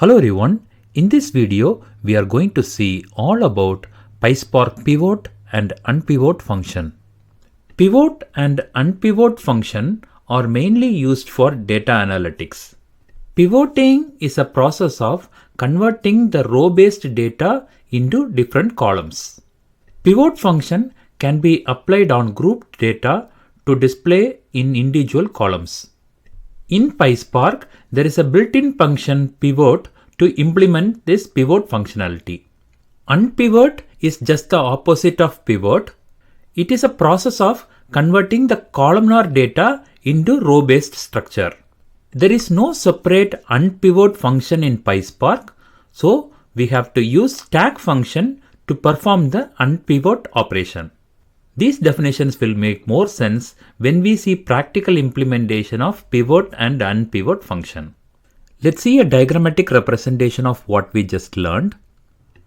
Hello everyone, in this video we are going to see all about PySpark Pivot and Unpivot function. Pivot and Unpivot function are mainly used for data analytics. Pivoting is a process of converting the row-based data into different columns. Pivot function can be applied on grouped data to display in individual columns. In PySpark, there is a built-in function pivot to implement this pivot functionality. Unpivot is just the opposite of pivot. It is a process of converting the columnar data into row-based structure. There is no separate unpivot function in PySpark, so we have to use stack function to perform the unpivot operation. These definitions will make more sense when we see practical implementation of pivot and unpivot function. Let's see a diagrammatic representation of what we just learned.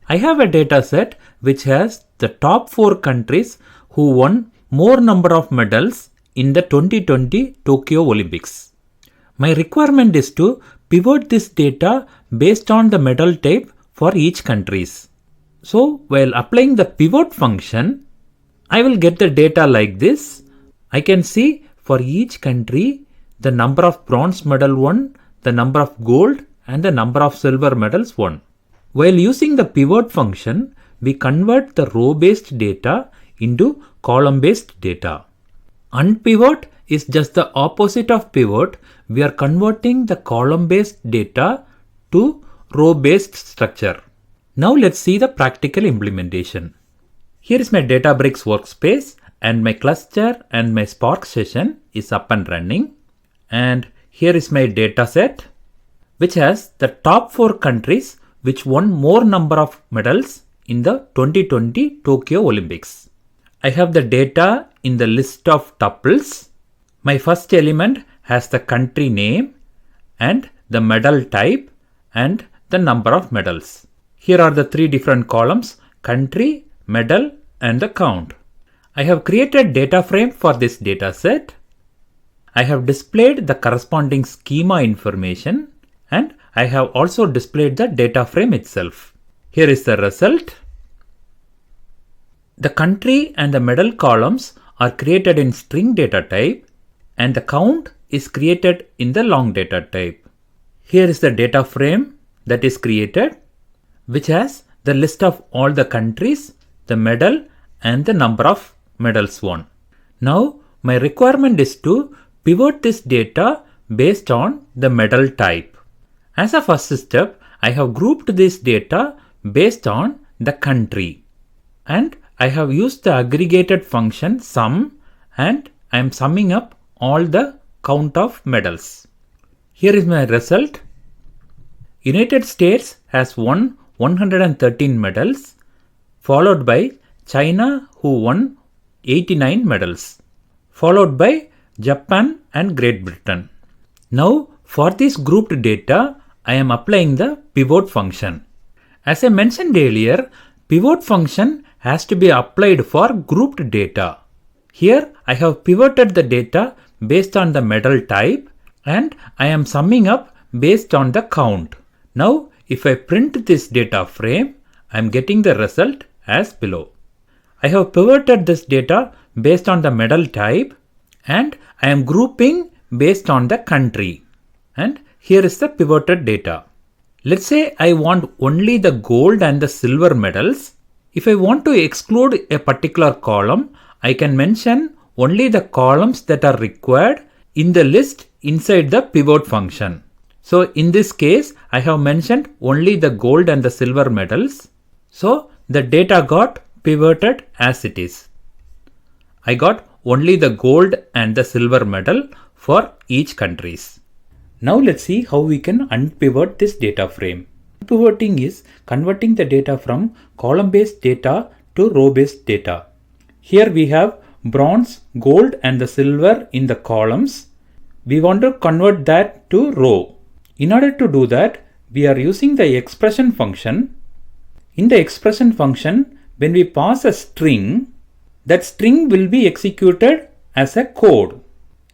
I have a data set which has the top 4 countries who won more number of medals in the 2020 Tokyo Olympics. My requirement is to pivot this data based on the medal type for each countries. So while applying the pivot function, I will get the data like this. I can see for each country the number of bronze medal won, the number of gold and the number of silver medals won. While using the pivot function, we convert the row-based data into column-based data. Unpivot is just the opposite of pivot. We are converting the column-based data to row-based structure. Now let's see the practical implementation. Here is my Databricks workspace and my cluster and my Spark session is up and running. And here is my data set which has the top 4 countries which won more number of medals in the 2020 Tokyo Olympics. I have the data in the list of tuples. My first element has the country name and the medal type and the number of medals. Here are the 3 different columns: country, medal and the count. I have created data frame for this data set. I have displayed the corresponding schema information and I have also displayed the data frame itself. Here is the result. The country and the medal columns are created in string data type and the count is created in the long data type. Here is the data frame that is created, which has the list of all the countries, the medal and the number of medals won. Now my requirement is to pivot this data based on the medal type. As a first step, I have grouped this data based on the country and I have used the aggregated function sum and I am summing up all the count of medals. Here is my result. United States has won 113 medals, followed by China who won 89 medals, followed by Japan and Great Britain. Now for this grouped data, I am applying the pivot function. As I mentioned earlier, pivot function has to be applied for grouped data. Here I have pivoted the data based on the medal type and I am summing up based on the count. Now if I print this data frame, I am getting the result as below. I have pivoted this data based on the medal type and I am grouping based on the country. And here is the pivoted data. Let's say I want only the gold and the silver medals. If I want to exclude a particular column, I can mention only the columns that are required in the list inside the pivot function. So in this case, I have mentioned only the gold and the silver medals. So the data got pivoted as it is. I got only the gold and the silver medal for each countries. Now let's see how we can unpivot this data frame. Pivoting is converting the data from column-based data to row-based data. Here we have bronze, gold and the silver in the columns. We want to convert that to row. In order to do that, we are using the expression function. In the expression function, when we pass a string, that string will be executed as a code.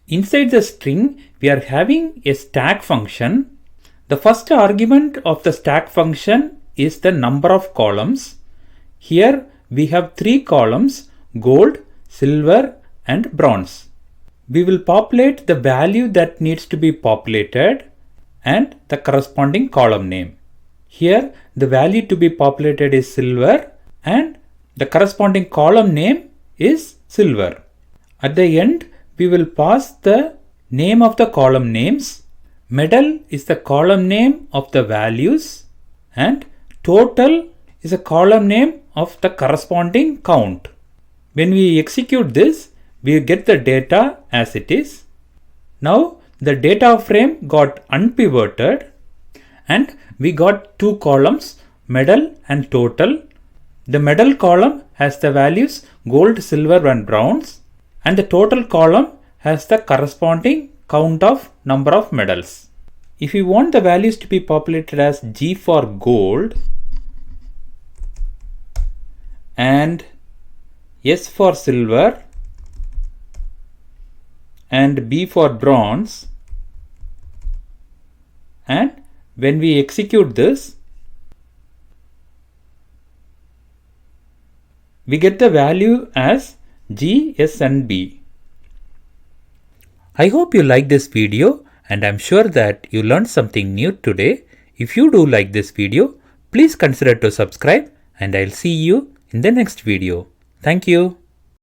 Inside the string, we are having a stack function The first argument of the stack function is the number of columns. Here we have 3 columns: gold, silver and bronze. We will populate the value that needs to be populated and the corresponding column name. Here the value to be populated is silver and the corresponding column name is silver. At the end we will pass the name of the column names. Medal is the column name of the values and total is a column name of the corresponding count. When we execute this, we get the data as it is. Now the data frame got unpivoted and we got 2 columns, medal and total. The medal column has the values gold, silver and bronze, and the total column has the corresponding count of number of medals. If we want the values to be populated as G for gold and S for silver and B for bronze, and when we execute this, we get the value as G, S and B. I hope you like this video and I'm sure that you learned something new today. If you do like this video, please consider to subscribe and I'll see you in the next video. Thank you.